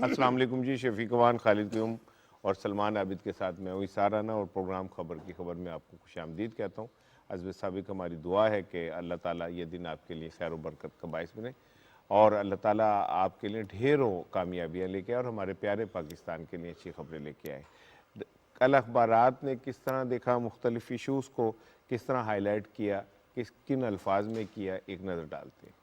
السلام علیکم جی، شفیق وان، خالد قیوم اور سلمان عابد کے ساتھ میں وہی سارانہ اور پروگرام خبر کی خبر میں آپ کو خوش آمدید کہتا ہوں۔ حسب سابق ہماری دعا ہے کہ اللہ تعالیٰ یہ دن آپ کے لیے خیر و برکت کا باعث بنے اور اللہ تعالیٰ آپ کے لیے ڈھیروں کامیابیاں لے کے آئے اور ہمارے پیارے پاکستان کے لیے اچھی خبریں لے کے آئے۔ کل اخبارات نے کس طرح دیکھا، مختلف ایشوز کو کس طرح ہائی لائٹ کیا، کن الفاظ میں کیا، ایک نظر ڈالتے ہیں۔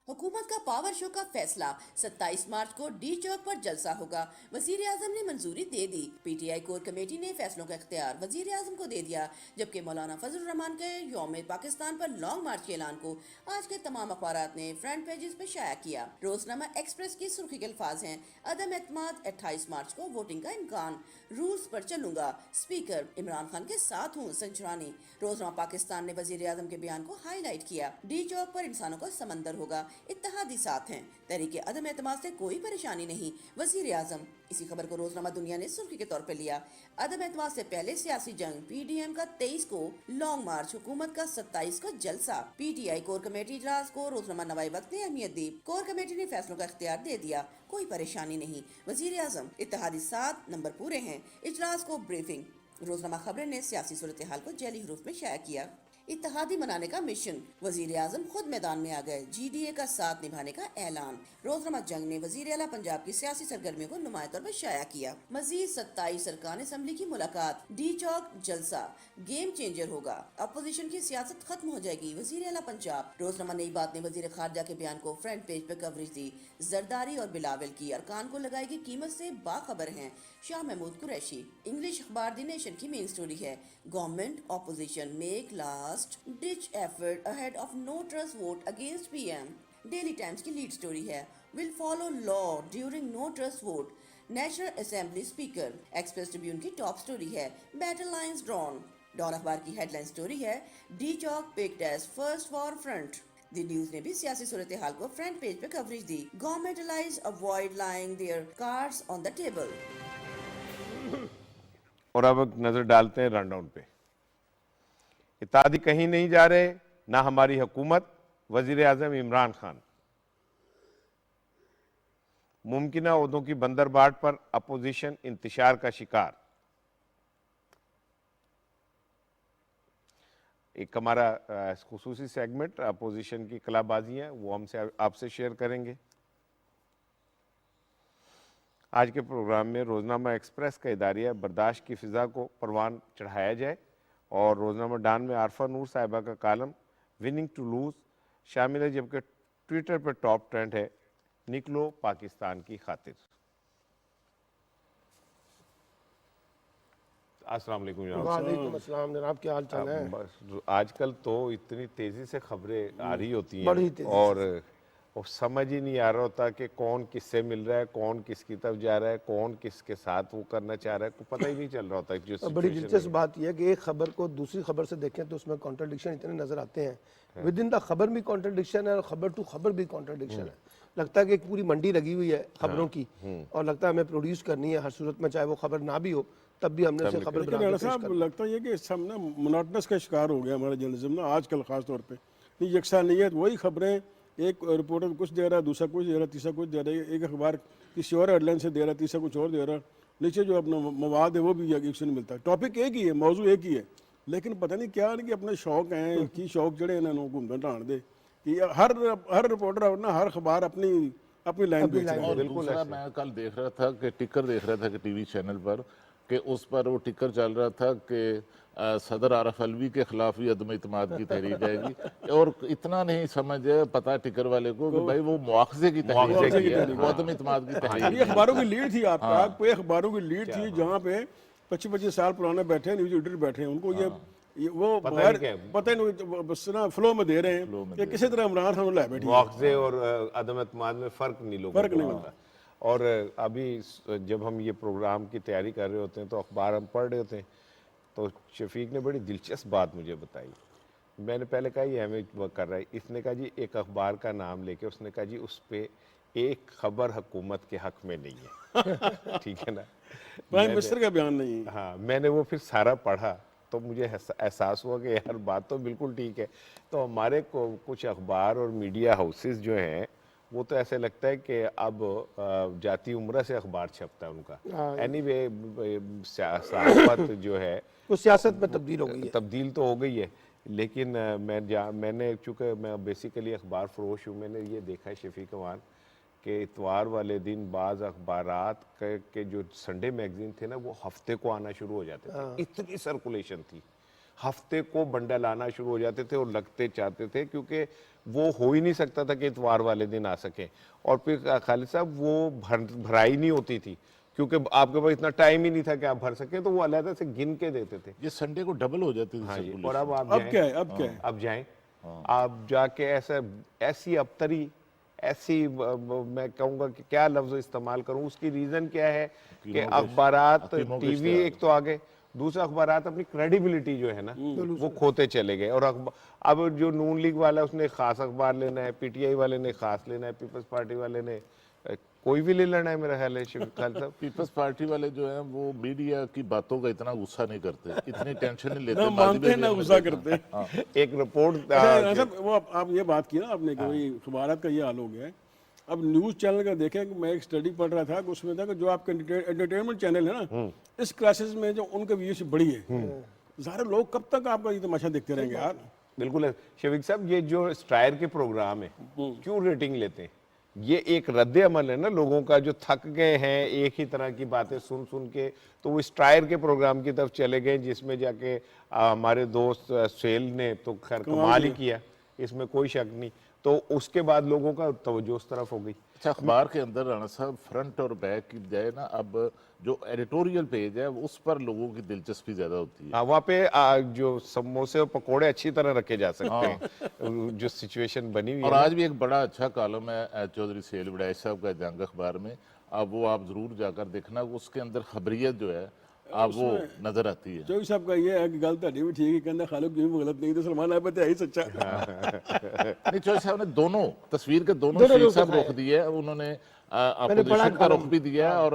حکومت کا پاور شو کا فیصلہ، 27 مارچ کو ڈی چوک پر جلسہ ہوگا، وزیر اعظم نے منظوری دے دی۔ P T I core committee نے فیصلوں کا اختیار وزیر اعظم کو دے دیا، جبکہ مولانا فضل الرحمان کے یوم پاکستان پر لانگ مارچ کے اعلان کو آج کے تمام اخبارات نے فرنٹ پیجز پہ شائع کیا۔ روزنامہ ایکسپریس کی سرخی کے الفاظ ہیں: عدم اعتماد، 28 مارچ کو ووٹنگ کا امکان، رولز پر چلوں گا، اسپیکر عمران خان کے ساتھ ہوں، سنچرانی۔ روزنامہ پاکستان نے وزیر اعظم کے بیان کو ہائی لائٹ کیا: ڈی چوک پر انسانوں کا سمندر ہوگا، اتحادی ساتھ ہیں، تحریک عدم اعتماد سے کوئی پریشانی نہیں، وزیر اعظم۔ اسی خبر کو روزنامہ دنیا نے سرخی کے طور پہ لیا: عدم اعتماد سے پہلے سیاسی جنگ، پی ڈی ایم کا 23 کو لانگ مارچ، حکومت کا 27 کو جلسہ۔ P T I core committee اجلاس کو روزنامہ نوائی وقت نے اہمیت دی: کور کمیٹی نے فیصلوں کا اختیار دے دیا، کوئی پریشانی نہیں، وزیر اعظم۔ اتحادی ساتھ، نمبر پورے ہیں، اجلاس کو بریفنگ۔ روزنامہ خبریں نے سیاسی صورتحال کو جعلی حروف میں شائع کیا: اتحادی منانے کا مشن، وزیر اعظم خود میدان میں آ گئے، جی ڈی اے کا ساتھ نبھانے کا اعلان۔ روزنامہ جنگ نے وزیر اعلیٰ پنجاب کی سیاسی سرگرمیوں کو نمایاں طور پر شائع کیا۔ مزید 27 ارکان اسمبلی کی ملاقات، ڈی چوک جلسہ گیم چینجر ہوگا، اپوزیشن کی سیاست ختم ہو جائے گی، وزیر اعلیٰ پنجاب۔ روزنامہ نئی بات نے وزیر خارجہ کے بیان کو فرنٹ پیج پہ کوریج دی: زرداری اور بلاول کی ارکان کو لگائی گئی قیمت سے باخبر ہیں، شاہ محمود قریشی۔ انگلش اخبار دی نیشن کی مین سٹوری ہے: government opposition make last ditch effort ahead of no trust vote against P M. Daily Times کی لیڈ سٹوری ہے: will follow law during no trust vote, National Assembly speaker. Express Tribune کی top story ہے: battle lines drawn. Dawn اخبار کی headline story ہے: D Chowk picked as first war front. The News نے بھی سیاسی صورتحال کو فرنٹ پیج پہ coverage the: government allies avoid lying their cards on the table. اور اب ایک نظر ڈالتے ہیں رن ڈاؤن پہ۔ اتحادی کہیں نہیں جا رہے، نہ ہماری حکومت، وزیر اعظم عمران خان۔ ممکنہ عہدوں کی بندرباٹ پر اپوزیشن انتشار کا شکار۔ ایک ہمارا خصوصی سیگمنٹ اپوزیشن کی کلا بازی ہیں، وہ ہم سے آپ سے شیئر کریں گے۔ آج کے پروگرام میں روزنامہ ایکسپریس کا اداریہ برداشت کی فضا کو پروان چڑھایا جائے اور روزنامہ ڈان میں عارفہ نور صاحبہ کا کالم وننگ ٹو لوز شامل ہے، جبکہ ٹویٹر پر ٹاپ ٹرینڈ ہے نکلو پاکستان کی خاطر۔ السلام علیکم جناب۔ وعلیکم السلام جناب، کیا حال چال ہے؟ آج کل تو اتنی تیزی سے خبریں آ رہی ہوتی بڑی ہیں تیزی اور سمجھ ہی نہیں آ رہا ہوتا کہ کون کس سے مل رہا ہے، کون کس کی طرف جا رہا ہے، کون کس کے ساتھ وہ کرنا چاہ رہا ہے، کوئی پتہ ہی نہیں چل رہا ہوتا جو بڑی سچویشن دلچسپ بات یہ ہے کہ ایک خبر کو دوسری خبر سے دیکھیں تو اس میں کانٹرڈکشن اتنے نظر آتے ہیں۔ ود ان دا خبر بھی کانٹرڈکشن ہے اور خبر ٹو خبر بھی کانٹرڈکشن ہے۔ لگتا ہے کہ ایک پوری منڈی لگی ہوئی ہے خبروں کی اور لگتا ہے ہمیں پروڈیوس کرنی ہے ہر صورت میں، چاہے وہ خبر نہ بھی ہو تب بھی ہم نے اسے خبر بنا کے پیش کرنا ہے۔ لگتا ہے کہ ہم نا مونوٹنس کا شکار ہو گیا ہمارا جرنلزم نا آج کل خاص طور پہ۔ نہیں یکساں نہیں ہے، وہی خبریں ایک رپورٹر کچھ دے رہا ہے، دوسرا کچھ دے رہا ہے، تیسرا کچھ دے رہا ہے، ایک اخبار کسی اور ہیڈ لائن سے دے رہا ہے، تیسرا کچھ اور دے رہا ہے، نیچے جو اپنا مواد ہے وہ بھی ایک سے نہیں ملتا۔ ٹاپک ایک ہی ہے، موضوع ایک ہی ہے، لیکن پتہ نہیں کیا کہ اپنے شوق ہیں کی شوق جڑے انہوں نے حکومت ڈھانڈ دے کہ ہر رپورٹر اپنا ہر اخبار اپنی لائن بیچ رہا ہے۔ اور دوسرا میں کل دیکھ رہا تھا کہ ٹکر دیکھ رہا تھا کہ ٹی وی چینل پر کہ اس پر وہ ٹکر چل رہا تھا کہ صدر عارف علوی کے خلاف بھی عدم اعتماد کی تحریک آئے گی، اور اتنا نہیں سمجھ پتا ٹکر والے کو کہ بھائی وہ مواخذے کی تحریک ہے، وہ عدم اعتماد کی تحریک یہ اخباروں کی لیڈ تھی، آپ کا کوئی اخباروں کی لیڈ تھی جہاں پہ 25 سال پرانے بیٹھے ہیں، نیوز ایڈیٹر بیٹھے ہیں، ان کو یہ وہ پتہ نہیں بس نا فلو میں دے رہے ہیں کہ کسی طرح عمران خان لے بیٹھے مواخذے اور عدم اعتماد میں فرق نہیں لوگوں کو ہوتا۔ اور ابھی جب ہم یہ پروگرام کی تیاری کر رہے ہوتے ہیں تو اخبار ہم پڑھ رہے ہوتے ہیں تو شفیق نے بڑی دلچسپ بات مجھے بتائی۔ میں نے پہلے کہا یہ ہمیں کر رہا ہے، اس نے کہا جی ایک اخبار کا نام لے کے اس نے کہا جی اس پہ ایک خبر حکومت کے حق میں نہیں ہے، ٹھیک ہے نا، پرائم منسٹر کا بیان نہیں ہے۔ ہاں میں نے وہ پھر سارا پڑھا تو مجھے احساس ہوا کہ یار بات تو بالکل ٹھیک ہے۔ تو ہمارے کچھ اخبار اور میڈیا ہاؤسز جو ہیں وہ تو ایسے لگتا ہے کہ اب جاتی عمرہ سے اخبار چھپتا ہے ان کا. اینی وے صحافت جو ہے وہ سیاست میں تبدیل ہو گئی ہے. تبدیل تو ہو گئی ہے، لیکن میں نے چونکہ میں بیسیکلی اخبار فروش ہوں، میں نے یہ دیکھا ہے شفیق امان کہ اتوار والے دن بعض اخبارات کے جو سنڈے میگزین تھے نا وہ ہفتے کو آنا شروع ہو جاتے تھے. اتنی سرکولیشن تھی، ہفتے کو بنڈل آنا شروع ہو جاتے تھے اور لگتے چاہتے تھے، کیونکہ وہ ہو ہی نہیں سکتا تھا کہ اتوار والے دن آ سکیں. اور پھر خالد صاحب وہ بھرائی نہیں ہوتی تھی کیونکہ آپ کے پاس اتنا ٹائم ہی نہیں تھا کہ آپ بھر سکیں، تو وہ علیحدہ سے گن کے دیتے تھے. یہ سنڈے کو ڈبل ہو جاتی تھی ہاں جی. circulation. اور اب آپ اب کیا ہے، اب جائیں آپ جا کے ایسی ابتری، ایسی میں کہوں گا کہ کیا لفظ استعمال کروں، اس کی ریزن کیا ہے کہ اخبارات ٹی وی ایک تو آگے، دوسرا اخبارات اپنی کریڈیبلٹی جو ہے نا وہ کھوتے چلے گئے. اور اب جو نون لیگ والا اس نے خاص اخبار لینا ہے، پی ٹی آئی والے نے خاص لینا ہے، پیپلز پارٹی والے نے کوئی بھی لے لینا ہے میرا خیال ہے. خالد صاحب پیپلز پارٹی والے جو ہیں وہ میڈیا کی باتوں کا اتنا غصہ نہیں کرتے، اتنی ٹینشن نہیں لیتے. نہ مانتے ہیں نہ غصہ کرتے. ایک رپورٹ وہ آپ یہ بات کی نا آپ نے کہ وہی اخبارات کا یہ حال ہو گیا ہے. اب نیوز چینل کا دیکھیں کہ میں ایک اسٹڈی پڑھ رہا تھا کہ اس میں تھا کہ جو آپ کے انٹرٹینمنٹ چینل ہے نا اس کلاسز میں جو ان کا ویوز بڑی ہے، ظاہر لوگ کب تک آپ کا یہ تماشا دیکھتے رہیں گے یار. بالکل ہے شفیق صاحب. یہ جو اسٹرائر کے پروگرام ہیں کیوں ریٹنگ لیتے ہیں؟ یہ ایک رد عمل ہے نا لوگوں کا، جو تھک گئے ہیں ایک ہی طرح کی باتیں سن سن کے، تو وہ اسٹرائر کے پروگرام کی طرف چلے گئے جس میں جا کے ہمارے دوست سیل نے تو خیر کمال ہی کیا، اس میں کوئی شک نہیں. تو اس کے بعد لوگوں کا توجہ اس طرف ہو گئی. اچھا، اخبار کے اندر رانا صاحب فرنٹ اور بیک کی بجائے نا اب جو ایڈیٹوریل پیج ہے اس پر لوگوں کی دلچسپی زیادہ ہوتی ہے. وہاں پہ جو سموسے اور پکوڑے اچھی طرح رکھے جا سکتے ہیں، جو سچویشن بنی ہوئی اور ہے. آج بھی ایک بڑا اچھا کالم ہے چودھری سہیل وڈائچ صاحب کا جنگ اخبار میں، اب وہ آپ ضرور جا کر دیکھنا. اس کے اندر خبریت جو ہے اب وہ نظر آتی ہے. چوہی صاحب کا یہ ہے کہ غلط ہے بھی ٹھیک ہے، کہنا خالق کیوں بھی غلط نہیں تو سلمان احمد ہے ہی سچا. نہیں، چوہی صاحب نے دونوں تصویر کے دونوں شیخ صاحب رخ دیے، انہوں نے اپوزیشن کا رخ بھی دیا، اور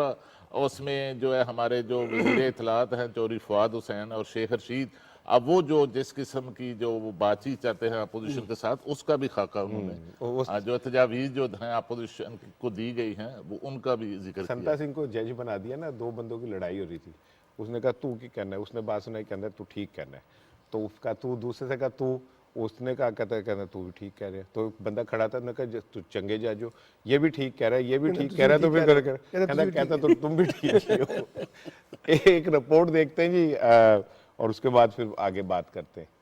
اس میں جو ہے ہمارے جو وزیر اطلاعات ہیں چودھری فواد حسین اور شیخ رشید، اب وہ جو جس قسم کی جو وہ بات چیت چاہتے ہیں اپوزیشن کے ساتھ، اس کا بھی خاکہ انہوں نے جو تجاویز جو ہیں اپوزیشن کو دی گئی ہیں وہ ان کا بھی ذکر کیا. سنتا سنگھ کو جج بنا دیا نا، دو بندوں کی لڑائی ہو رہی تھی، اس نے کہا تو کی کہنا ہے، اس نے بات سنائی کہنا ہے تو ٹھیک کہنا ہے، تو اس کا تو دوسرے سے کہا تو، اس نے کہا کہنا تو بھی ٹھیک کہہ رہے ہیں. تو بندہ کھڑا تھا، نے کہا تو چنگے جاجو، یہ بھی ٹھیک کہہ رہا ہے، یہ بھی ٹھیک کہہ رہا ہے، تو پھر کہتا تو تم بھی ٹھیک ہی ہو. ایک رپورٹ دیکھتے ہیں جی اور اس کے بعد پھر آگے بات کرتے ہیں.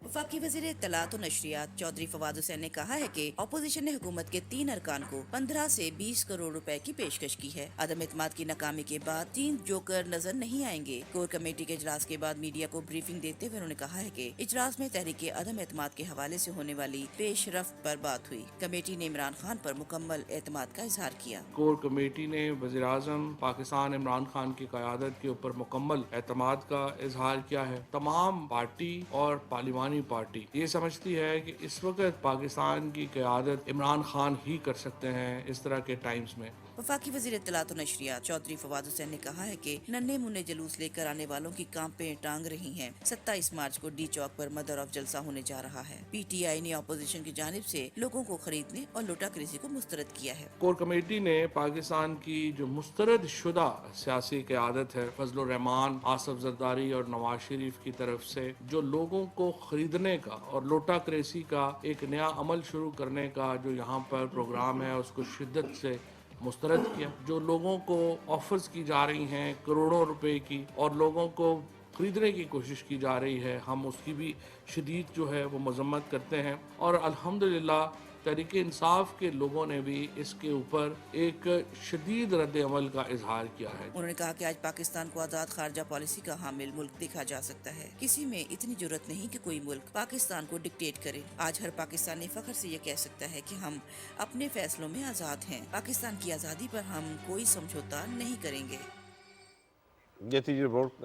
وفاقی وزیر اطلاعات و نشریات چودھری فواد حسین نے کہا ہے کہ اپوزیشن نے حکومت کے 3 ارکان کو 15 سے 20 کروڑ روپے کی پیشکش کی ہے. عدم اعتماد کی ناکامی کے بعد 3 جوکر نظر نہیں آئیں گے. کور کمیٹی کے اجلاس کے بعد میڈیا کو بریفنگ دیتے ہوئے انہوں نے کہا ہے کہ اجلاس میں تحریک عدم اعتماد کے حوالے سے ہونے والی پیش رفت پر بات ہوئی. کمیٹی نے عمران خان پر مکمل اعتماد کا اظہار کیا. کور کمیٹی نے وزیر اعظم پاکستان عمران خان کی قیادت کے اوپر مکمل اعتماد کا اظہار کیا ہے. تمام پارٹی اور پارلیمانی پارٹی یہ سمجھتی ہے کہ اس وقت پاکستان کی قیادت عمران خان ہی کر سکتے ہیں اس طرح کے ٹائمز میں. وفاقی وزیر اطلاعات و نشریات چودھری فواد حسین نے کہا ہے کہ ننھے منھے جلوس لے کر آنے والوں کی کانپیں ٹانگ رہی ہیں. 27 مارچ کو D Chowk per mother of جلسہ ہونے جا رہا ہے. پی ٹی آئی نے اپوزیشن کی جانب سے لوگوں کو خریدنے اور لوٹا کریزی کو مسترد کیا ہے. کور کمیٹی نے پاکستان کی جو مسترد شدہ سیاسی قیادت ہے فضل الرحمان، آصف زرداری اور نواز شریف کی طرف سے جو لوگوں کو خریدنے کا اور لوٹا کریسی کا ایک نیا عمل شروع کرنے کا جو یہاں پر پروگرام ہے اس کو شدت سے مسترد کیا. جو لوگوں کو آفرز کی جا رہی ہیں کروڑوں روپے کی اور لوگوں کو خریدنے کی کوشش کی جا رہی ہے، ہم اس کی بھی شدید جو ہے وہ مذمت کرتے ہیں. اور الحمدللہ تحریک انصاف کے لوگوں نے بھی اس کے اوپر ایک شدید رد عمل کا اظہار کیا ہے. انہوں نے کہا کہ آج پاکستان کو آزاد خارجہ پالیسی کا حامل ملک دیکھا جا سکتا ہے. کسی میں اتنی جرت نہیں کہ کوئی ملک پاکستان کو ڈکٹیٹ کرے. آج ہر پاکستانی فخر سے یہ کہہ سکتا ہے کہ ہم اپنے فیصلوں میں آزاد ہیں. پاکستان کی آزادی پر ہم کوئی سمجھوتا نہیں کریں گے. یہ تھی رپورٹ.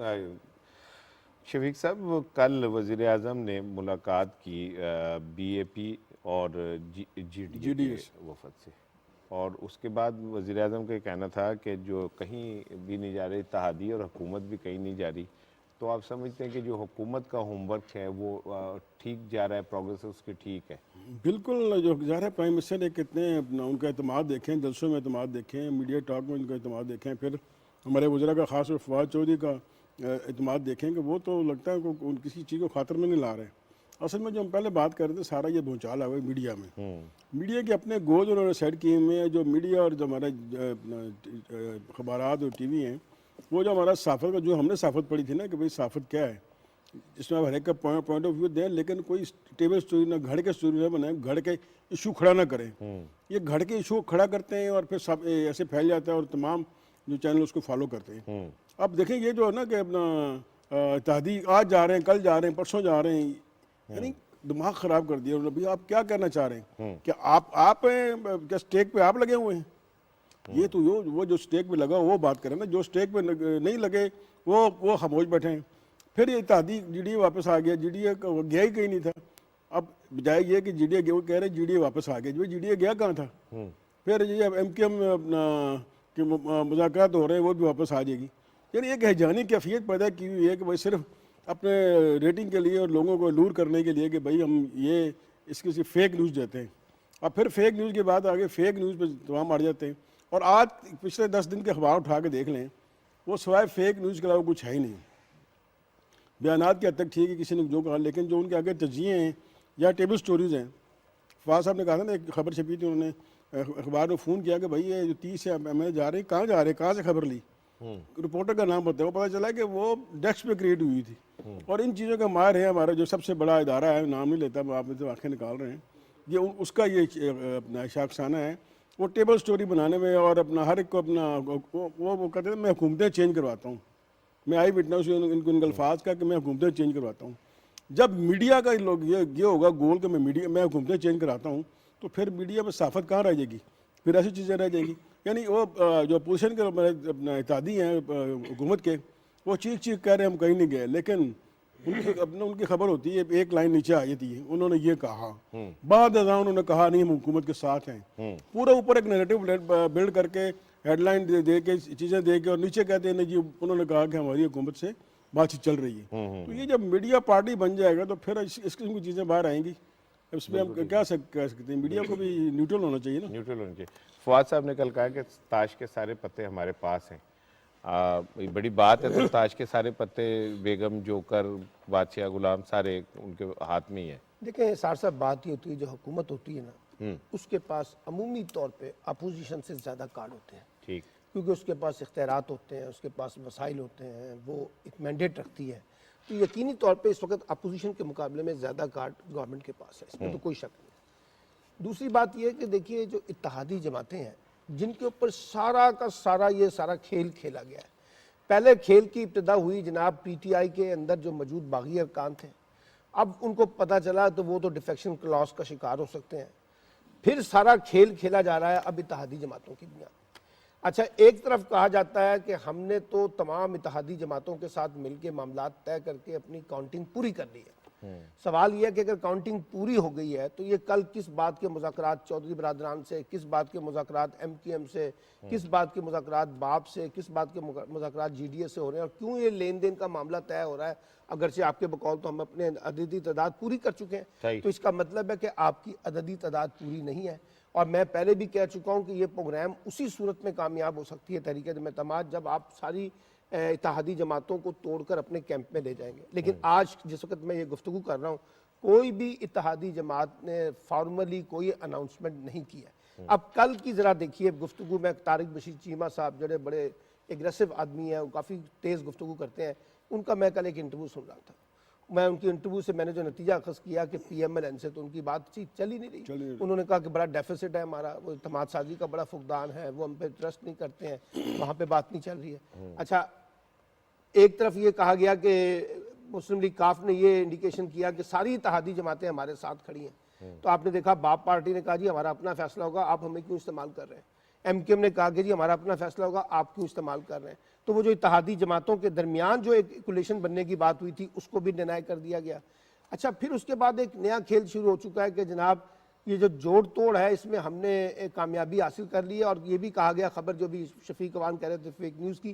شفیق صاحب، کل وزیر اعظم نے ملاقات کی بی اے پی اور جی ڈی ایس وفد سے، اور اس کے بعد وزیر اعظم کا یہ کہنا تھا کہ جو کہیں بھی نہیں جا رہی اتحادی اور حکومت بھی کہیں نہیں جا رہی، تو آپ سمجھتے ہیں کہ جو حکومت کا ہوم ورک ہے وہ ٹھیک جا رہا ہے, پروگریس اس کی ٹھیک ہے؟ بالکل. جو ظاہر ہے پرائم منسٹر نے کتنے ان کا اعتماد دیکھیں, جلسوں میں اعتماد دیکھیں, میڈیا ٹاک میں ان کا اعتماد دیکھیں, پھر ہمارے وزراء کا خاص طور فواد چودھری کا اعتماد دیکھیں کہ وہ تو لگتا ہے کہ کسی چیز کو خاطر میں نہیں لا رہے. اصل میں جو ہم پہلے بات کر رہے تھے سارا یہ بھونچال ہے میڈیا میں. میڈیا کے اپنے گول انہوں نے سیٹ کیے ہوئے ہیں. جو میڈیا اور جو ہمارے اخبارات اور ٹی وی ہیں, وہ جو ہمارا صحافت کا جو ہم نے صحافت پڑھی تھی نا کہ بھئی صحافت کیا ہے, اس میں ہر ایک کا پوائنٹ آف ویو دیں, لیکن کوئی ٹیبل سٹوری نہ گھڑ کے سٹوری نہ بنائیں, گھڑ کے ایشو کھڑا نہ کریں. یہ گھڑ کے ایشو کھڑا کرتے ہیں اور پھر سب ایسے پھیل جاتا ہے اور تمام جو چینل اس کو فالو کرتے ہیں. اب دیکھیں یہ جو ہے نا کہ اپنا اتحادی آج جا رہے ہیں, کل جا رہے ہیں, پرسوں جا رہے ہیں, یعنی دماغ خراب کر دیا انہوں نے. آپ کیا کہنا چاہ رہے ہیں؟ کہ آپ کیا اسٹیک پہ آپ لگے ہوئے ہیں؟ یہ تو وہ جو اسٹیک پہ لگا وہ بات کریں نا, جو اسٹیک پہ نہیں لگے وہ خاموش بیٹھے ہیں. پھر یہ اتحادی جی ڈی اے واپس آ گیا. جی ڈی اے گیا ہی کہیں نہیں تھا. اب بجائے یہ کہ جی ڈی اے وہ کہہ رہے جی ڈی اے واپس آ گیا, جو جی ڈی اے گیا کہاں تھا؟ پھر یہ ایم کیو ایم اپنا کہ مذاکرات ہو رہے ہیں وہ بھی واپس آ جائے گی. یعنی ایک ہیجانی کیفیت پیدا کی ہوئی ہے کہ بھائی صرف اپنے ریٹنگ کے لیے اور لوگوں کو لور کرنے کے لیے کہ بھائی ہم یہ اس کی فیک نیوز دیتے ہیں. اب پھر فیک نیوز کے بعد آگے فیک نیوز پہ تمام مار جاتے ہیں. اور آج پچھلے 10 دن کے اخبار اٹھا کے دیکھ لیں, وہ سوائے فیک نیوز کے علاوہ کچھ ہے ہی نہیں. بیانات کی حد تک ٹھیک ہے کسی نے جو کہا, لیکن جو ان کے آگے تجزیے ہیں یا ٹیبل سٹوریز ہیں. فواز صاحب نے کہا تھا نا, ایک خبر چھپی تھی, انہوں نے اخبار میں فون کیا کہ بھائی یہ جو 30 ایم ایل اے جا رہے ہیں کہاں جا رہے ہیں, کہاں سے خبر لی. رپورٹر کا نام بتایا, وہ پتہ چلا کہ وہ ڈیسک پہ کریٹ ہوئی تھی. اور ان چیزوں کا ماہر ہے ہمارا جو سب سے بڑا ادارہ ہے, نام نہیں لیتا, آپ میں سے واقع نکال رہے ہیں, یہ اس کا یہ اپنا شاخسانہ ہے. وہ ٹیبل سٹوری بنانے میں اور اپنا ہر ایک کو اپنا وہ کہتے ہیں میں حکومتیں چینج کرواتا ہوں. میں آئی وٹنس ان کے الفاظ کا کہ میں حکومتیں چینج کرواتا ہوں. جب میڈیا کا لوگ یہ ہوگا گول کہ میں حکومتیں چینج کراتا ہوں, تو پھر میڈیا میں صحافت کہاں رہ جائے گی؟ پھر ایسی چیزیں رہ جائیں گی. یعنی وہ جو اپوزیشن کے اپنا اتحادی ہیں حکومت کے, وہ چیخ کہہ رہے ہیں ہم کہیں نہیں گئے, لیکن ان کی خبر ہوتی ہے ایک لائن نیچے آئی تھی, انہوں نے یہ کہا, بعد ازاں انہوں نے کہا نہیں ہم حکومت کے ساتھ ہیں. پورا اوپر ایک نیریٹو بلڈ کر کے ہیڈ لائن دے کے چیزیں دے کے اور نیچے کہتے ہیں جی انہوں نے کہا کہ ہماری حکومت سے بات چیت چل رہی ہے. تو یہ جب میڈیا پارٹی بن جائے گا تو پھر اس قسم کی چیزیں باہر آئیں گی. اس میں ہم کیا کہہ سکتے ہیں, میڈیا کو بھی نیوٹرل ہونا چاہیے نا. نیوٹرل ہونا چاہیے. فواد صاحب نے کل کہا کہ تاش کے سارے پتے ہمارے پاس ہیں. بڑی بات ہے, تو تاش کے سارے پتے بیگم, جوکر, بادشاہ, غلام سارے ان کے ہاتھ میں ہی ہیں. دیکھیں سار صاحب, بات یہ ہوتی ہے جو حکومت ہوتی ہے نا, اس کے پاس عمومی طور پہ اپوزیشن سے زیادہ کارڈ ہوتے ہیں. ٹھیک. کیونکہ اس کے پاس اختیارات ہوتے ہیں, اس کے پاس وسائل ہوتے ہیں, وہ ایک مینڈیٹ رکھتی ہے. تو یقینی طور پہ اس وقت اپوزیشن کے مقابلے میں زیادہ کارڈ گورنمنٹ کے پاس ہے, اس میں تو کوئی شک نہیں. دوسری بات یہ ہے کہ دیکھیے جو اتحادی جماعتیں ہیں جن کے اوپر سارا کا سارا یہ سارا کھیل کھیلا گیا ہے. پہلے کھیل کی ابتدا ہوئی جناب پی ٹی آئی کے اندر جو موجود باغی ارکان تھے, اب ان کو پتہ چلا تو وہ تو ڈیفیکشن کلاس کا شکار ہو سکتے ہیں. پھر سارا کھیل کھیلا جا رہا ہے اب اتحادی جماعتوں کی بنیاد. اچھا, ایک طرف کہا جاتا ہے کہ ہم نے تو تمام اتحادی جماعتوں کے ساتھ مل کے معاملات طے کر کے اپنی کاؤنٹنگ پوری کر لی ہے. سوال یہ ہے کہ اگر کاؤنٹنگ پوری ہو گئی ہے تو یہ کل کس بات کے مذاکرات چودھری برادران سے, کس بات کے مذاکرات ایم کیو ایم سے, کس بات کے مذاکرات باپ سے, کس بات کے مذاکرات جی ڈی اے سے ہو رہے ہیں, اور کیوں یہ لین دین کا معاملہ طے ہو رہا ہے, اگرچہ آپ کے بقول تو ہم اپنے عددی تعداد پوری کر چکے ہیں. تو اس کا مطلب ہے کہ آپ کی عددی تعداد پوری نہیں ہے. اور میں پہلے بھی کہہ چکا ہوں کہ یہ پروگرام اسی صورت میں کامیاب ہو سکتی ہے تحریک عدم اعتماد جب آپ ساری اتحادی جماعتوں کو توڑ کر اپنے کیمپ میں لے جائیں گے. لیکن آج جس وقت میں یہ گفتگو کر رہا ہوں, کوئی بھی اتحادی جماعت نے فارملی کوئی اناؤنسمنٹ نہیں کیا. اب کل کی ذرا دیکھیے گفتگو میں, طارق بشیر چیمہ صاحب جو بڑے ایگریسو آدمی ہیں, وہ کافی تیز گفتگو کرتے ہیں, ان کا میں کل ایک انٹرویو سن رہا تھا. میں ان کی انٹرویو سے میں نے جو نتیجہ اخذ کیا کہ پی ایم ایل این سے تو ان کی بات چیت چل ہی نہیں رہی. انہوں نے کہا کہ بڑا ڈیفیسٹ ہے ہمارا, وہ اعتماد سازی کا بڑا فقدان ہے, وہ ہم پہ ٹرسٹ نہیں کرتے ہیں, وہاں پہ بات نہیں چل رہی ہے. اچھا, ایک طرف یہ کہا گیا کہ مسلم لیگ کاف نے یہ انڈیکیشن کیا کہ ساری اتحادی جماعتیں ہمارے ساتھ کھڑی ہیں. تو آپ نے دیکھا باپ پارٹی نے کہا جی ہمارا اپنا فیصلہ ہوگا, آپ ہمیں کیوں استعمال کر رہے ہیں. ایم کیو ایم نے کہا کہ جی ہمارا اپنا فیصلہ ہوگا, آپ کیوں استعمال کر رہے ہیں. تو وہ جو اتحادی جماعتوں کے درمیان جو ایک ایکولیشن بننے کی بات ہوئی تھی اس کو بھی ڈینائی کر دیا گیا. اچھا, پھر اس کے بعد ایک نیا کھیل شروع ہو چکا ہے کہ جناب یہ جو جوڑ توڑ ہے اس میں ہم نے کامیابی حاصل کر لی ہے. اور یہ بھی کہا گیا, خبر جو بھی شفیق اوان کہہ رہے تھے فیک نیوز کی,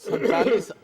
47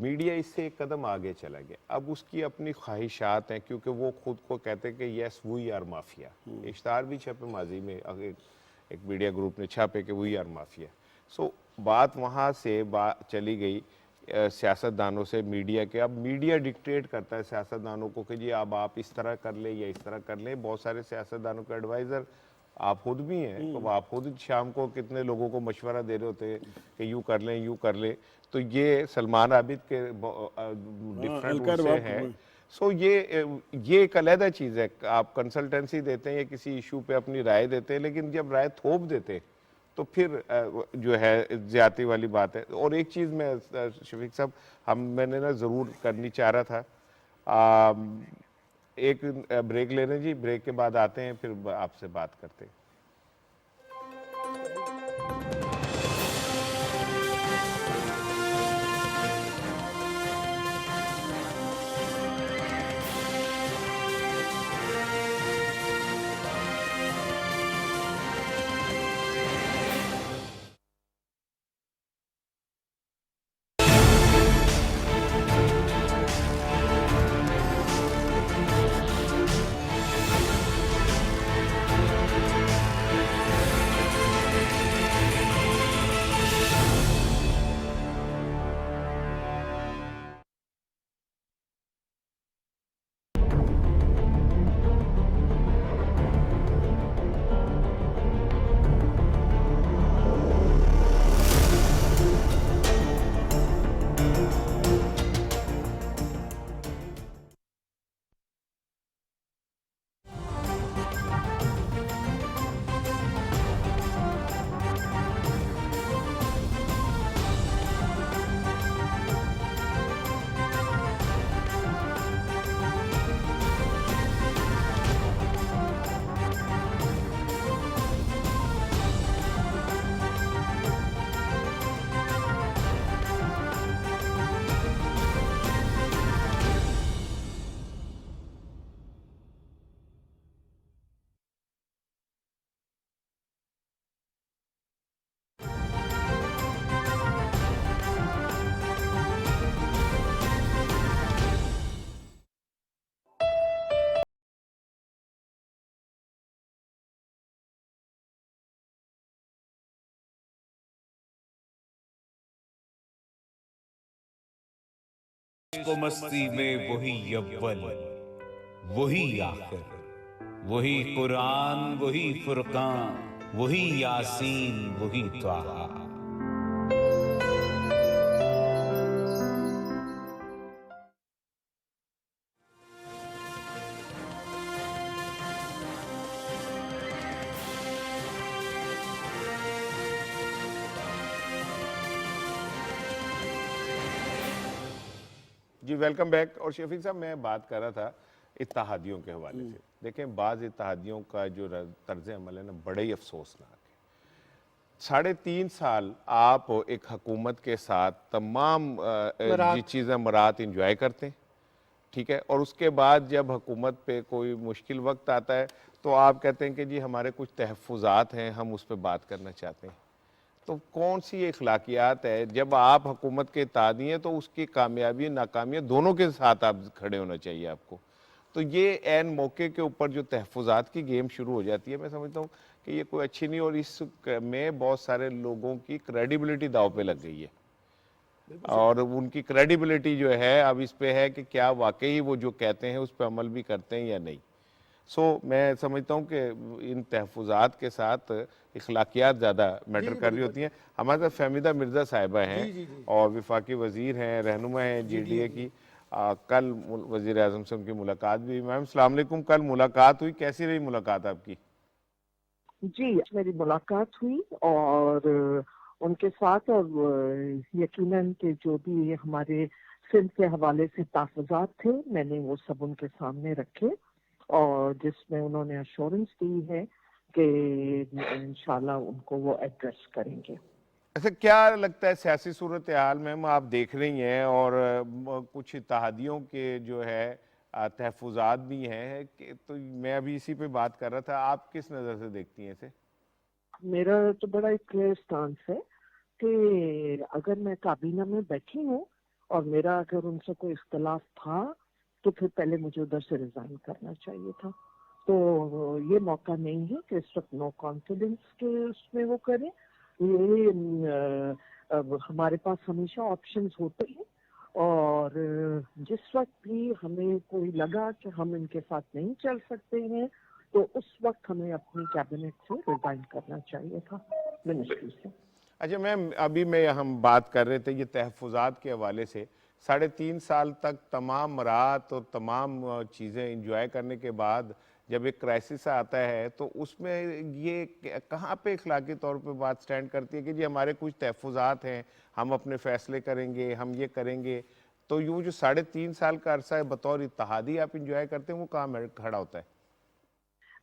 میڈیا اس سے ایک قدم آگے چلا گیا. اب اس کی اپنی خواہشات ہیں, کیونکہ وہ خود کو کہتے ہیں کہ یس وی آر مافیا. اشتہار بھی چھپے ماضی میں, ایک میڈیا گروپ نے چھاپے کہ وی آر مافیا. سو بات وہاں سے چلی گئی سیاستدانوں سے میڈیا کے. اب میڈیا ڈکٹیٹ کرتا ہے سیاستدانوں کو کہ جی اب آپ اس طرح کر لیں یا اس طرح کر لیں. بہت سارے سیاستدانوں کے ایڈوائزر آپ خود بھی ہیں, تو آپ خود شام کو کتنے لوگوں کو مشورہ دے رہے ہوتے ہیں کہ یوں کر لیں یوں کر لیں. تو یہ سلمان عابد کے ڈفرینٹ ان سے ہے. سو یہ ایک علیحدہ چیز ہے. آپ کنسلٹنسی دیتے ہیں یا کسی ایشو پہ اپنی رائے دیتے ہیں, لیکن جب رائے تھوپ دیتے ہیں تو پھر جو ہے زیادتی والی بات ہے. اور ایک چیز میں شفیق صاحب میں نے نا ضرور کرنی چاہ رہا تھا, ایک بریک لے رہے ہیں جی, بریک کے بعد آتے ہیں پھر آپ سے بات کرتے ہیں. کو مستی میں وہی اول وہی آخر, وہی قرآن وہی فرقان وہی یاسین وہی طٰہٰ. جی ویلکم بیک. اور شفیق صاحب میں بات کر رہا تھا اتحادیوں کے حوالے سے. دیکھیں بعض اتحادیوں کا جو طرز عمل ہے نا بڑے ہی افسوسناک ہے. 3.5 سال آپ ایک حکومت کے ساتھ تمام چیزیں مرات انجوائے کرتے ہیں, ٹھیک ہے, اور اس کے بعد جب حکومت پہ کوئی مشکل وقت آتا ہے تو آپ کہتے ہیں کہ جی ہمارے کچھ تحفظات ہیں, ہم اس پہ بات کرنا چاہتے ہیں. تو کون سی اخلاقیات ہے جب آپ حکومت کے اتحادی ہیں تو اس کی کامیابی ناکامیاں دونوں کے ساتھ آپ کھڑے ہونا چاہیے آپ کو. تو یہ عین موقع کے اوپر جو تحفظات کی گیم شروع ہو جاتی ہے, میں سمجھتا ہوں کہ یہ کوئی اچھی نہیں, اور اس میں بہت سارے لوگوں کی کریڈیبلٹی داؤ پہ لگ گئی ہے, اور ان کی کریڈیبلٹی جو ہے اب اس پہ ہے کہ کیا واقعی وہ جو کہتے ہیں اس پہ عمل بھی کرتے ہیں یا نہیں. سو میں سمجھتا ہوں کہ ان تحفظات کے ساتھ اخلاقیات زیادہ میٹر کر رہی ہوتی ہیں. ہمارے ساتھ فہمیدہ مرزا صاحبہ ہیں اور وفاقی وزیر ہیں, رہنما ہیں جی ڈی اے کی. کل وزیر اعظم سے ان کی ملاقات بھی. میم السلام علیکم, کل ملاقات ہوئی, کیسی رہی ملاقات آپ کی؟ جی میری ملاقات ہوئی اور ان کے ساتھ, اور یقیناً کہ جو بھی ہمارے سندھ کے حوالے سے تحفظات تھے میں نے وہ سب ان کے سامنے رکھے, اور جس میں انہوں نے ایشورنس دی ہے کہ انشاءاللہ ان کو وہ ایڈریس کریں گے. ایسا کیا لگتا ہے سیاسی صورتحال میں آپ دیکھ رہی ہیں, اور کچھ اتحادیوں کے جو ہے تحفظات بھی ہیں, تو میں ابھی اسی پہ بات کر رہا تھا, آپ کس نظر سے دیکھتی ہیں اسے؟ میرا تو بڑا ایک کلیئر سٹانس ہے کہ اگر میں کابینہ میں بیٹھی ہوں اور میرا اگر ان سے کوئی اختلاف تھا تو پھر پہلے مجھے ادھر سے ریزائن کرنا چاہیے تھا. تو یہ موقع نہیں ہے کہ اس وقت نو کانفیڈنس کے اس میں وہ کریں. یہ ہمارے پاس ہمیشہ آپشنز ہوتے ہیں اور جس وقت بھی ہمیں کوئی لگا کہ ہم ان کے ساتھ نہیں چل سکتے ہیں تو اس وقت ہمیں اپنی کیبنٹ سے ریزائن کرنا چاہیے تھا منسٹری سے. اچھا میم، ابھی میں ہم بات کر رہے تھے یہ تحفظات کے حوالے سے، 3.5 سال تک تمام مراحت اور تمام چیزیں انجوائے کرنے کے بعد جب ایک کرائسس آتا ہے تو اس میں یہ کہاں پہ اخلاقی طور پہ بات سٹینڈ کرتی ہے کہ جی ہمارے کچھ تحفظات ہیں، ہم اپنے فیصلے کریں گے، ہم یہ کریں گے، تو یہ جو 3.5 سال کا عرصہ ہے بطور اتحادی آپ انجوائے کرتے ہیں وہ کہاں کھڑا ہوتا ہے؟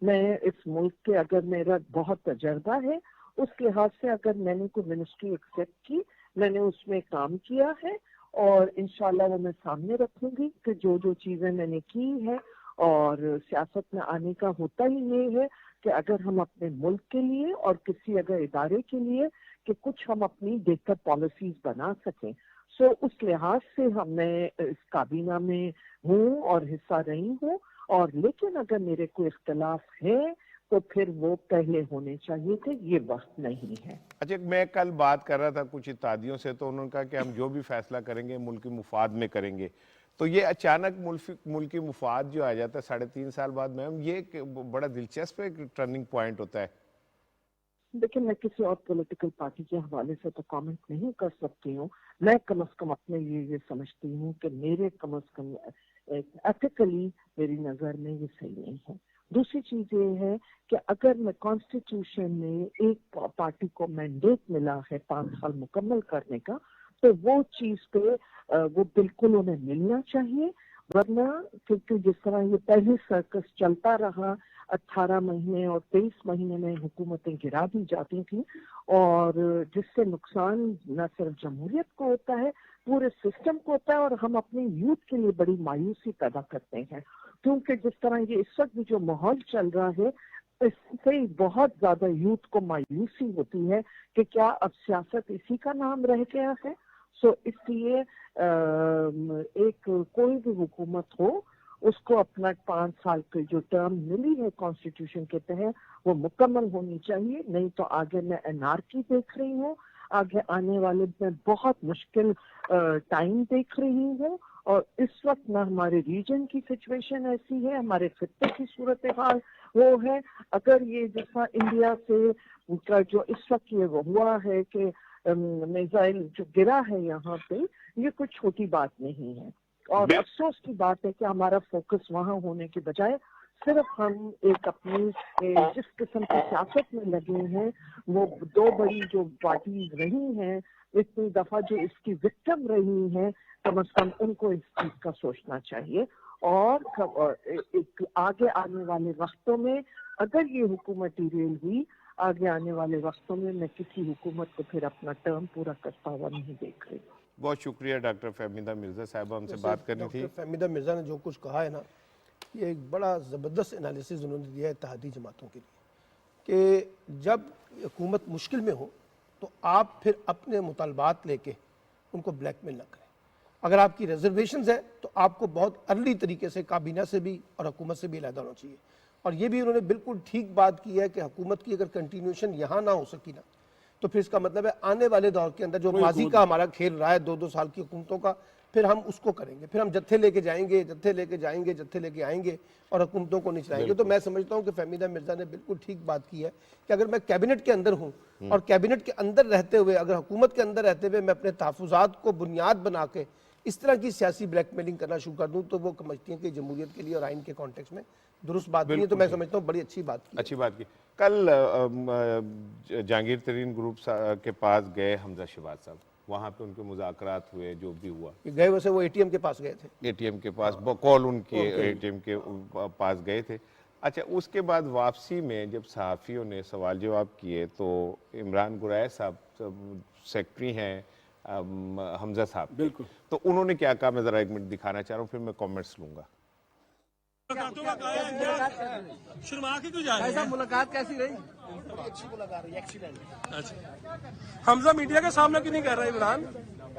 میں اس ملک کے اگر میرا بہت تجربہ ہے اس لحاظ سے اگر میں نے کوئی منسٹری ایکسیپٹ کی، میں نے اس میں کام کیا ہے اور انشاءاللہ وہ میں سامنے رکھوں گی کہ جو جو چیزیں میں نے کی ہے. اور سیاست میں آنے کا ہوتا ہی یہ ہے کہ اگر ہم اپنے ملک کے لیے اور کسی اگر ادارے کے لیے کہ کچھ ہم اپنی بہتر پالیسیز بنا سکیں، سو اس لحاظ سے میں اس کابینہ میں ہوں اور حصہ رہی ہوں. اور لیکن اگر میرے کوئی اختلاف ہے تو پھر وہ پہلے ہونے چاہیے تھے، یہ وقت نہیں ہے. اچھا، میں کل بات کر رہا تھا کچھ اتحادیوں سے تو انہوں نے کہا کہ ہم جو بھی فیصلہ کریں گے ملکی مفاد میں کریں گے. تو یہ اچانک ملکی مفاد جو آ جاتا ہے 3.5 سال بعد، میم یہ بڑا دلچسپ ایک ٹرننگ پوائنٹ ہوتا ہے. لیکن میں کسی اور پولیٹیکل پارٹی کے حوالے سے تو کامنٹ نہیں کر سکتی ہوں. میں کم از کم اپنے لیے یہ سمجھتی ہوں کہ میرے کم از کم ایتھیکلی میری نظر میں یہ صحیح نہیں ہے. دوسری چیز یہ ہے کہ اگر میں کانسٹیٹیوشن میں ایک پارٹی کو مینڈیٹ ملا ہے 5 سال مکمل کرنے کا تو وہ چیز پہ وہ بالکل انہیں ملنا چاہیے. ورنہ کیونکہ جس طرح یہ پہلے سرکس چلتا رہا 18 مہینے اور 23 مہینے میں حکومتیں گرا دی جاتی تھیں اور جس سے نقصان نہ صرف جمہوریت کو ہوتا ہے پورے سسٹم کو ہوتا ہے اور ہم اپنی یوتھ کے لیے بڑی مایوسی پیدا کرتے ہیں. کیونکہ جس طرح یہ اس وقت بھی جو ماحول چل رہا ہے اس سے بہت زیادہ یوتھ کو مایوسی ہوتی ہے کہ کیا اب سیاست اسی کا نام رہ گیا ہے. سو اس لیے ایک کوئی بھی حکومت ہو اس کو اپنا 5 سال کی جو ٹرم ملی ہے کانسٹیٹیوشن کے تحت وہ مکمل ہونی چاہیے. نہیں تو آگے میں انارکی دیکھ رہی ہوں، آگے آنے والے میں بہت مشکل ٹائم دیکھ رہی ہوں. اور اس وقت نہ ہمارے ریجن کی سچویشن ایسی ہے، ہمارے خطے کی صورتحال وہ ہے. اگر یہ جیسا انڈیا سے کا جو اس وقت یہ وہ ہوا ہے کہ میزائل جو گرا ہے یہاں پہ، یہ کوئی چھوٹی بات نہیں ہے. اور افسوس کی بات ہے کہ ہمارا فوکس وہاں ہونے کے بجائے صرف ہم ایک اپنی جس قسم کی سیاست میں لگے ہیں وہ 2 بڑی جو پارٹیز رہی ہیں اتنی دفعہ جو اس کی وکٹم رہی ہیں، کم از کم ان کو اس چیز کا سوچنا چاہیے. اور آگے آنے والے وقتوں میں اگر یہ حکومت ڈیریل ہوئی، آگے آنے والے وقتوں میں میں کسی حکومت کو پھر اپنا ٹرم پورا کرتا ہوا نہیں دیکھ رہی. بہت شکریہ ڈاکٹر فہمیدہ مرزا صاحبہ، ہم سے بات کرنی تھی. ڈاکٹر فہمیدہ مرزا نے جو کچھ کہا ہے نا، یہ ایک بڑا زبردست انالیسز انہوں نے دیا ہے اتحادی جماعتوں کے لیے کہ جب حکومت مشکل میں ہو تو آپ پھر اپنے مطالبات لے کے ان کو بلیک میل نہ کریں. اگر آپ کی ریزرویشنز ہیں تو آپ کو بہت ارلی طریقے سے کابینہ سے بھی اور حکومت سے بھی علیحدہ ہونا چاہیے. اور یہ بھی انہوں نے بالکل ٹھیک بات کی ہے کہ حکومت کی اگر کنٹینیوشن یہاں نہ ہو سکی نا تو پھر اس کا مطلب ہے آنے والے دور کے اندر جو ماضی کا ہمارا کھیل رہا ہے 2 سال کی حکومتوں کا، پھر ہم اس کو کریں گے. پھر ہم جتھے لے کے جائیں گے، جتھے لے کے جائیں گے، جتھے لے کے آئیں گے اور حکومتوں کو نہیں چلائیں گے. تو میں سمجھتا ہوں کہ فہمیدہ مرزا نے بالکل ٹھیک بات کی ہے کہ اگر میں کیبنٹ کے اندر ہوں اور کیبنٹ کے اندر رہتے ہوئے، اگر حکومت کے اندر رہتے ہوئے میں اپنے تحفظات کو بنیاد بنا کے اس طرح کی سیاسی بلیک میلنگ کرنا شروع کر دوں تو وہ سمجھتی ہیں کہ جمہوریت کے لیے اور آئین کے کانٹیکس میں درست بات نہیں ہے. تو میں سمجھتا ہوں بڑی اچھی بات کی. اچھی بات کی. کل جہانگیر ترین گروپ کے پاس گئے حمزہ شہباز صاحب، وہاں پہ ان کے مذاکرات ہوئے، جو بھی ہوا گئے ویسے وہ اے ٹی ایم کے پاس گئے تھے، اے ٹی ایم کے پاس بقول ان کے اے ٹی ایم کے پاس گئے تھے. اچھا، اس کے بعد واپسی میں جب صحافیوں نے سوال جواب کیے تو عمران گرائے صاحب سیکرٹری ہیں حمزہ صاحب، بالکل، تو انہوں نے کیا کہا میں ذرا 1 منٹ دکھانا چاہ رہا ہوں، پھر میں کامنٹس لوں گا. ملاقات کیسی رہی؟ اچھی ملاقات رہی، ایکسیلنٹ. حمزہ میڈیا کے سامنے کیوں نہیں کر رہا عمران؟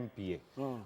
MPA।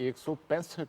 165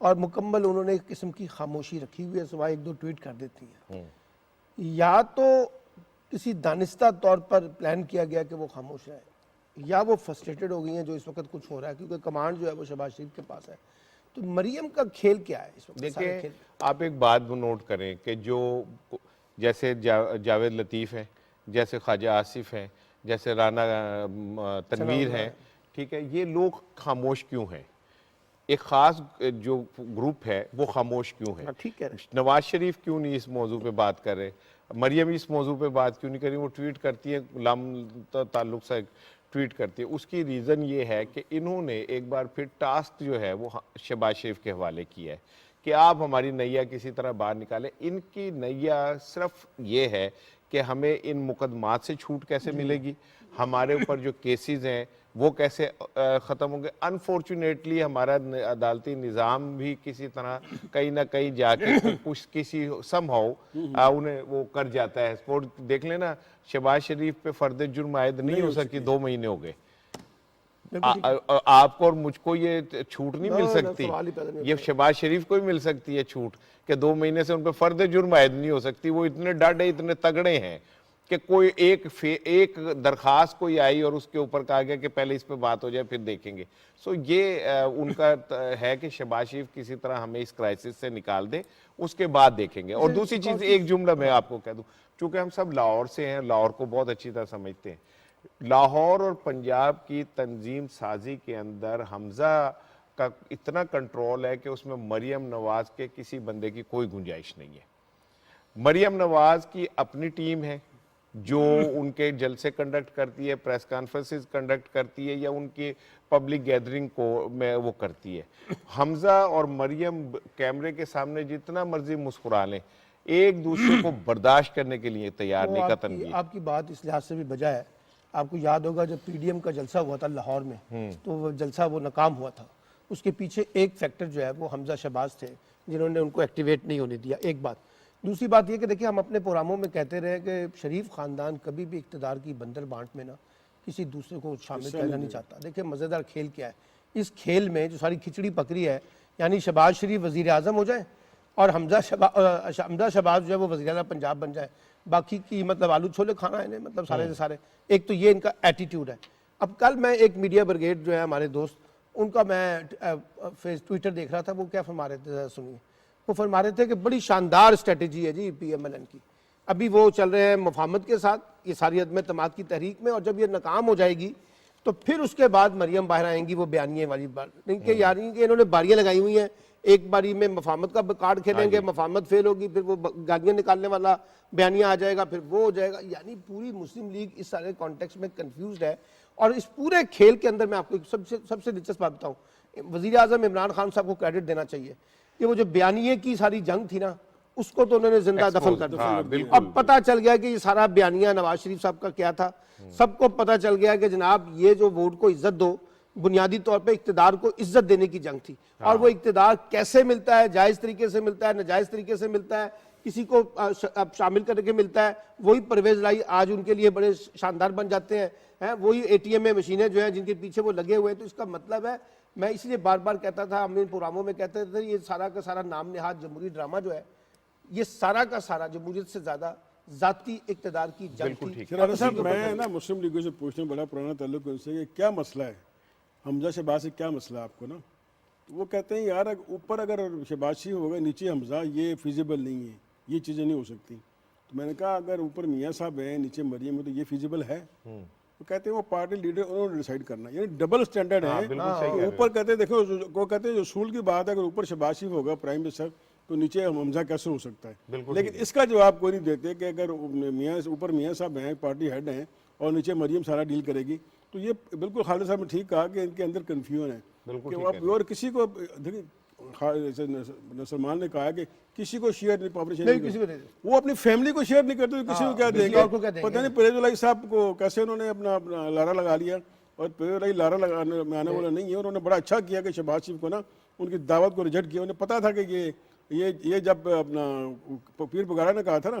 اور مکمل انہوں نے ایک قسم کی خاموشی رکھی ہوئی ہے، سوائے ایک دو ٹویٹ کر دیتی ہیں. یا تو کسی دانستہ طور پر پلان کیا گیا کہ وہ خاموش رہے، یا وہ فرسٹریٹڈ ہو گئی ہیں جو اس وقت کچھ ہو رہا ہے، کیونکہ کمانڈ جو ہے وہ شہباز شریف کے پاس ہے. تو مریم کا کھیل کیا ہے اس وقت؟ دیکھیں آپ ایک بات نوٹ کریں کہ جو جیسے جاوید لطیف ہیں، جیسے خواجہ آصف ہیں، جیسے رانا تنویر ہیں، ٹھیک ہے، یہ لوگ خاموش کیوں ہیں؟ ایک خاص جو گروپ ہے وہ خاموش کیوں ہے؟ نواز شریف کیوں نہیں اس موضوع پہ بات کر رہے؟ مریم اس موضوع پہ بات کیوں نہیں کر رہی؟ وہ ٹویٹ کرتی ہے، غلام تعلق سے ٹویٹ کرتی ہے. اس کی ریزن یہ ہے کہ انہوں نے ایک بار پھر ٹاسک جو ہے وہ شہباز شریف کے حوالے کیا ہے کہ آپ ہماری نیا کسی طرح باہر نکالیں. ان کی نیا صرف یہ ہے کہ ہمیں ان مقدمات سے چھوٹ کیسے ملے گی، ہمارے اوپر جو کیسز ہیں وہ کیسے ختم ہوں گے. انفارچونیٹلی ہمارا عدالتی نظام بھی کسی طرح کہیں نہ کہیں جا کے کچھ کسی سم ہاؤ انہیں وہ کر جاتا ہے. سپورٹ دیکھ لینا، شہباز شریف پہ فرد جرم عائد نہیں ہو سکی، 2 مہینے ہو گئے. آپ کو اور مجھ کو یہ چھوٹ نہیں مل سکتی، یہ شہباز شریف کو ہی مل سکتی ہے چھوٹ کہ 2 مہینے سے ان پہ فرد جرم عائد نہیں ہو سکتی. وہ اتنے ڈاڈے اتنے تگڑے ہیں کہ کوئی ایک درخواست کوئی آئی اور اس کے اوپر کہا گیا کہ پہلے اس پہ بات ہو جائے پھر دیکھیں گے. سو یہ ان کا ہے کہ شہباز شریف کسی طرح ہمیں اس کرائسس سے نکال دیں، اس کے بعد دیکھیں گے. اور دوسری چیز ایک جملہ میں آپ کو کہہ دوں، چونکہ ہم سب لاہور سے ہیں، لاہور کو بہت اچھی طرح سمجھتے ہیں. لاہور اور پنجاب کی تنظیم سازی کے اندر حمزہ کا اتنا کنٹرول ہے کہ اس میں مریم نواز کے کسی بندے کی کوئی گنجائش نہیں ہے. مریم نواز کی اپنی ٹیم ہے جو ان کے جلسے کنڈکٹ کرتی ہے، پریس کانفرنسز کنڈکٹ کرتی ہے، یا ان کی پبلک گیدرنگ کو میں وہ کرتی ہے. حمزہ اور مریم کیمرے کے سامنے جتنا مرضی مسکرا لیں، ایک دوسرے کو برداشت کرنے کے لیے تیار نہیں. قطن بھی آپ کی بات اس لحاظ سے بھی بجا ہے. آپ کو یاد ہوگا جب پی ڈی ایم کا جلسہ ہوا تھا لاہور میں، تو وہ جلسہ وہ ناکام ہوا تھا. اس کے پیچھے ایک فیکٹر جو ہے وہ حمزہ شہباز تھے جنہوں نے ان کو ایکٹیویٹ نہیں ہونے دیا. ایک بات. دوسری بات یہ کہ دیکھیں ہم اپنے پروگراموں میں کہتے رہے کہ شریف خاندان کبھی بھی اقتدار کی بندر بانٹ میں نا کسی دوسرے کو شامل کرنا نہیں چاہتا. دیکھیں مزیدار کھیل کیا ہے اس کھیل میں، جو ساری کھچڑی پکڑی ہے، یعنی شہباز شریف وزیر اعظم ہو جائے اور حمزہ شہباز جو ہے وہ وزیر اعلیٰ پنجاب بن جائے، باقی کی مطلب آلو چھولے کھانا ہے مطلب سارے سے سارے. ایک تو یہ ان کا ایٹیٹیوڈ ہے. اب کل میں ایک میڈیا بریگیڈ جو ہے ہمارے دوست، ان کا میں ٹویٹر دیکھ رہا تھا، وہ کیا فرما رہے تھے سنیے. وہ فرما رہے تھے کہ بڑی شاندار اسٹریٹجی ہے جی پی ایم ایل این کی. ابھی وہ چل رہے ہیں مفاہمت کے ساتھ یہ ساری عدم اعتماد کی تحریک میں، اور جب یہ ناکام ہو جائے گی تو پھر اس کے بعد مریم باہر آئیں گی وہ بیانیے والی بات. نہیں کہ یعنی کہ انہوں نے باریاں لگائی ہوئی ہیں، ایک باری میں مفاہمت کا کارڈ کھیلیں گے، مفاہمت فیل ہوگی، پھر وہ گالیاں نکالنے والا بیانیہ آ جائے گا، پھر وہ ہو جائے گا. یعنی پوری مسلم لیگ اس سارے کانٹیکس میں کنفیوزڈ ہے. اور اس پورے کھیل کے اندر میں آپ کو سب سے دلچسپ بات بتاؤں، وزیر اعظم عمران خان صاحب کو کریڈٹ دینا چاہیے کہ وہ جو بیانیے کی ساری جنگ تھی نا، اس کو تو انہوں نے زندہ دفن کر دیا. اب پتہ چل گیا کہ یہ سارا بیانیہ نواز شریف صاحب کا کیا تھا. سب کو پتہ چل گیا کہ جناب یہ جو ووٹ کو عزت دو، بنیادی طور پہ اقتدار کو عزت دینے کی جنگ تھی. اور وہ اقتدار کیسے ملتا ہے؟ جائز طریقے سے ملتا ہے، ناجائز طریقے سے ملتا ہے، کسی کو شامل کر کے ملتا ہے. وہی پرویز لائی آج ان کے لیے بڑے شاندار بن جاتے ہیں. وہی اے ٹی ایم میں مشینیں جو ہیں جن کے پیچھے وہ لگے ہوئے ہیں. تو اس کا مطلب ہے، میں اس لیے بار بار کہتا تھا، ہم ان پروگراموں میں کہتے تھے، یہ سارا کا سارا نام نہاد جمہوری ڈرامہ جو ہے، یہ سارا کا سارا جمہوریت سے زیادہ ذاتی اقتدار کی جنگ تھی. صاحب میں نا مسلم لیگوں سے پوچھنے بڑا پرانا تعلق ان سے کہ کیا مسئلہ ہے حمزہ شہباز سے، کیا مسئلہ آپ کو نا؟ وہ کہتے ہیں یار اوپر اگر شہباز شریف ہوگا نیچے حمزہ، یہ فیزیبل نہیں ہے، یہ چیزیں نہیں ہو سکتی. تو میں نے کہا اگر اوپر میاں صاحب ہیں نیچے مریم ہے تو یہ فیزیبل ہے؟ وہ کہتے ہیں وہ پارٹی لیڈر انہوں نے ڈیسائیڈ کرنا. یعنی ڈبل سٹینڈرڈ ہے. اوپر کہتے ہیں دیکھو وہ کہتے ہیں جو اصول کی بات ہے، اگر اوپر شہباز شریف ہوگا پرائم منسٹر تو نیچے حمزہ کیسے ہو سکتا ہے؟ لیکن اس کا جواب کوئی نہیں دیتے کہ اگر اوپر میاں صاحب ہیں پارٹی ہیڈ ہیں اور نیچے مریم سارا ڈیل کرے گی. تو یہ بالکل خالد صاحب نے ٹھیک کہا کہ ان کے اندر کنفیوژن ہے کہ وہ اور کسی کو دیکھیں. سلمان نے کہا کہ کسی کو شیئر نہیں، پاپولیشن نہیں، وہ اپنی فیملی کو شیئر نہیں کرتے، کسی کو کیا دیں گے؟ پتہ نہیں پرویز الہی صاحب کو کیسے انہوں نے اپنا لارا لگا لیا. اور پرویز الہی لارا لگانے میں آنے والا نہیں ہے. انہوں نے بڑا اچھا کیا کہ شہباز شریف کو نا ان کی دعوت کو ریجیکٹ کیا. انہیں پتا تھا کہ یہ جب اپنا پیر بگاڑا نے کہا تھا نا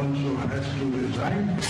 also has to resign.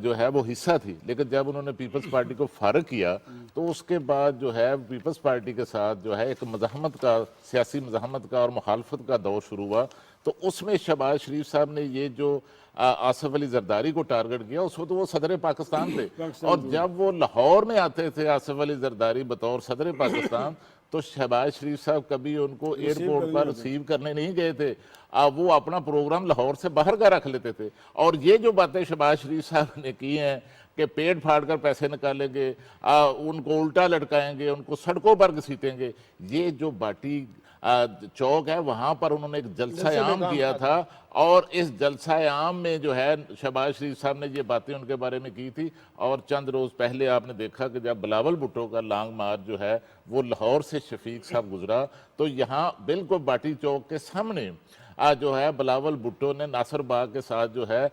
جو ہے وہ حصہ تھی، لیکن جب انہوں نے پیپلز پارٹی کو فارغ کیا تو اس کے بعد جو ہے پیپلز پارٹی کے ساتھ جو ہے ایک مزاحمت کا، سیاسی مزاحمت کا اور مخالفت کا دور شروع ہوا. تو اس میں شہباز شریف صاحب نے یہ جو آصف علی زرداری کو ٹارگٹ کیا، اس وقت وہ صدر پاکستان تھے، اور جب وہ لاہور میں آتے تھے آصف علی زرداری بطور صدر پاکستان تو شہباز شریف صاحب کبھی ان کو ایئرپورٹ پر ریسیو کرنے نہیں گئے تھے. وہ اپنا پروگرام لاہور سے باہر کا رکھ لیتے تھے. اور یہ جو باتیں شہباز شریف صاحب نے کی ہیں کہ پیٹ پھاڑ کر پیسے نکالیں گے، ان کو الٹا لٹکائیں گے، ان کو سڑکوں پر گھسیٹیں گے، یہ جو باٹی چوک ہے وہاں پر انہوں نے ایک جلسہ عام کیا تھا، اور اس جلسہ عام میں جو ہے شہباز شریف صاحب نے یہ باتیں ان کے بارے میں کی تھی. اور چند روز پہلے آپ نے دیکھا کہ جب بلاول بھٹو کا لانگ مارچ جو ہے وہ لاہور سے شفیق صاحب گزرا تو یہاں بالکل باٹی چوک کے سامنے جو ہے بلاول بھٹو نے ناصر باغ کے ساتھ جو ہے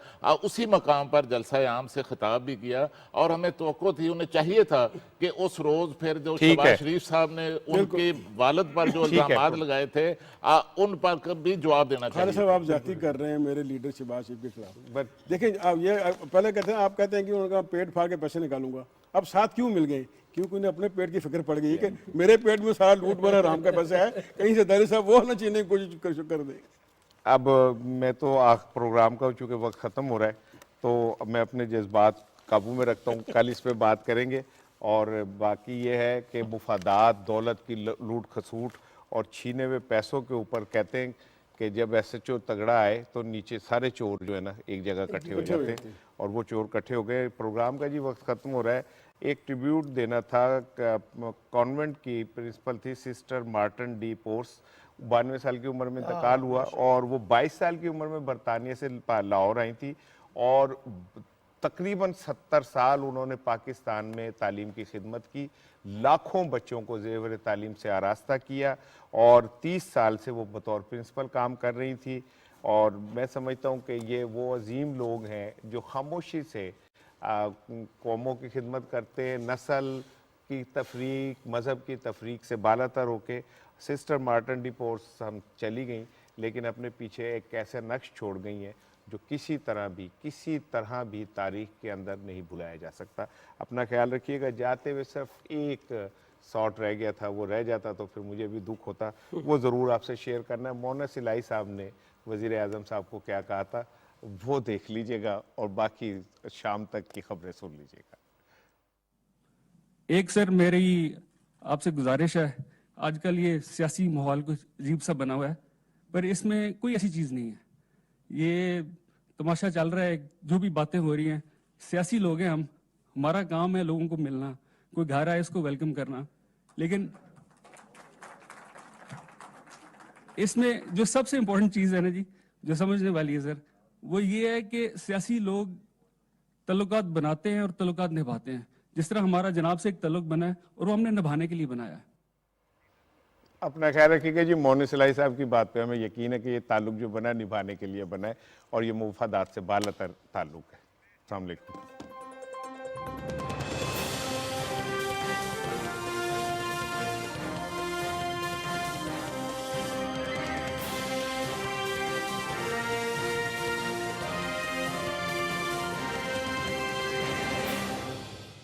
اسی مقام پر جلسہ عام سے خطاب بھی کیا. اور ہمیں توقع تھی، انہیں چاہیے تھا کہ اس روز پھر جو شہباز شریف صاحب نے ان کے والد پر جو الزامات لگائے تھے ان پر بھی جواب دینا چاہیے. خالد صاحب آپ زیادتی کر رہے ہیں میرے لیڈر شہباز شریف کے خلاف. دیکھیں آپ یہ پہلے کہتے ہیں، آپ کہتے ہیں کہ ان کا پیٹ پھاڑ کے پیسے نکالوں گا، اب ساتھ کیوں مل گئے؟ کیونکہ انہیں اپنے پیٹ کی فکر پڑ گئی کہ میرے پیٹ میں سارا لوٹ بھر حرام کا پیسہ ہے، کہیں سے داری صاحب وہ نہ چینے کی کوشش کر دیں. اب میں تو پروگرام کا چونکہ وقت ختم ہو رہا ہے تو میں اپنے جذبات قابو میں رکھتا ہوں، کل اس پہ بات کریں گے. اور باقی یہ ہے کہ مفادات، دولت کی لوٹ کھسوٹ اور چھینے ہوئے پیسوں کے اوپر کہتے ہیں کہ جب ایس ایچ او تگڑا آئے تو نیچے سارے چور جو ہے نا ایک جگہ کٹھے ہو جاتے ہیں، اور وہ چور کٹھے ہو گئے. پروگرام کا جی وقت ختم ہو رہا ہے. ایک ٹریبیوٹ دینا تھا. کانوینٹ کی پرنسپل تھی سسٹر مارٹن ڈی پورس، 92 سال کی عمر میں انتقال ہوا، اور وہ 22 سال کی عمر میں برطانیہ سے لاہور آئی تھی، اور تقریباً 70 سال انہوں نے پاکستان میں تعلیم کی خدمت کی، لاکھوں بچوں کو زیور تعلیم سے آراستہ کیا، اور 30 سال سے وہ بطور پرنسپل کام کر رہی تھی. اور میں سمجھتا ہوں کہ یہ وہ عظیم لوگ ہیں جو خاموشی سے قوموں کی خدمت کرتے ہیں، نسل کی تفریق، مذہب کی تفریق سے بالاتر ہو کے. سسٹر مارٹن ڈی پورس ہم چلی گئیں، لیکن اپنے پیچھے ایک ایسا نقش چھوڑ گئی ہیں جو کسی طرح بھی تاریخ کے اندر نہیں بھلایا جا سکتا. اپنا خیال رکھیے گا. جاتے ہوئے صرف ایک ساٹ رہ گیا تھا، وہ رہ جاتا تو پھر مجھے بھی دکھ ہوتا، وہ ضرور آپ سے شیئر کرنا ہے. مونس الہی صاحب نے وزیر اعظم صاحب کو کیا کہا تھا وہ دیکھ لیجئے گا، اور باقی شام تک کی خبریں سن لیجئے گا. ایک سر میری آپ سے گزارش ہے، آج کل یہ سیاسی ماحول کچھ عجیب سا بنا ہوا ہے، پر اس میں کوئی ایسی چیز نہیں ہے. یہ تماشا چل رہا ہے، جو بھی باتیں ہو رہی ہیں، سیاسی لوگ ہیں ہمارا کام ہے لوگوں کو ملنا، کوئی گھر آئے اس کو ویلکم کرنا. لیکن اس میں جو سب سے امپورٹنٹ چیز ہے نا جی، جو سمجھنے والی ہے سر، وہ یہ ہے کہ سیاسی لوگ تعلقات بناتے ہیں اور تعلقات نبھاتے ہیں. جس طرح ہمارا جناب سے ایک تعلق بنا ہے اور وہ ہم نے نبھانے کے لیے بنایا ہے. اپنا خیال رکھیے گا جی. مونس الہی صاحب کی بات پہ ہمیں یقین ہے کہ یہ تعلق جو بنا ہے نبھانے کے لیے بنا ہے، اور یہ مفادات سے بالاتر تعلق ہے. السلام علیکم.